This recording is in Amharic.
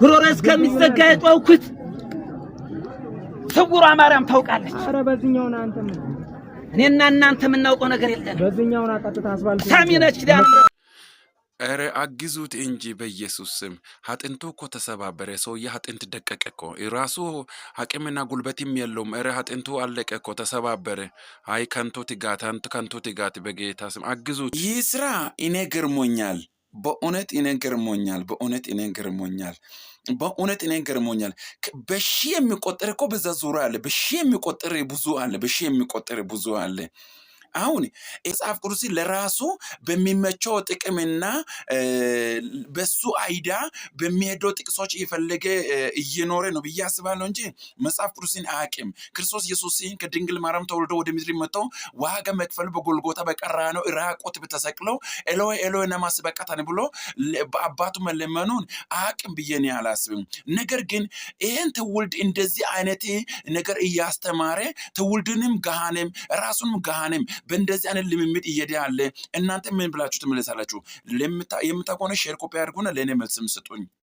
ጉሮሮ እስከሚዘጋ የጦኩት ስውሯ ማርያም ታውቃለች። አረ በዚህኛውና አንተም እኔና እናንተ የምናውቀው ነገር የለም። በዚህኛውና ቀጥታ አስባልኩ ሳሚነች ዳን ኧረ አግዙት እንጂ በኢየሱስ ስም። ሀጥንቱ እኮ ተሰባበረ። ሰውዬ ሀጥንት ደቀቀ እኮ ራሱ አቅምና ጉልበትም የለውም። ኧረ ሀጥንቱ አለቀ እኮ ተሰባበረ። አይ ከንቱ ትጋት፣ ከንቱ ትጋት። በጌታ ስም አግዙት። ይህ ስራ እኔ ገርሞኛል። በእውነት እኔ ገርሞኛል። በእውነት እኔ ገርሞኛል። በእውነት እኔ ገርሞኛል። በሺ የሚቆጠር እኮ በዛ ዙሪያ አለ። በሺ የሚቆጠር ብዙ አለ። በሺ የሚቆጠር ብዙ አለ። አሁን መጽሐፍ ቅዱስ ለራሱ በሚመቸው ጥቅምና በሱ አይዳ በሚሄደው ጥቅሶች እየፈለገ እየኖረ ነው ብዬ አስባለሁ እንጂ መጽሐፍ ቅዱስን አያውቅም። ክርስቶስ ኢየሱስን ከድንግል ማርያም ተወልዶ ወደ ምድር መጥቶ ዋጋ መክፈል በጎልጎታ በቀራንዮ ራቆት በተሰቅለው ኤሎይ ኤሎይ ለማ ሰበቅታኒ ብሎ በአባቱ መለመኑን አያውቅም ብዬ እኔ አላስብም። ነገር ግን ይሄን ትውልድ እንደዚህ አይነት ነገር እያስተማረ ትውልድንም ገሃነም ራሱንም ገሃነም በእንደዚህ አይነት ልምምድ እየሄደ ያለ እናንተ ምን ብላችሁ ትመለሳላችሁ? የምታውቁ ሼር ኮፒ አድርጉና ለእኔ መልስም ስጡኝ።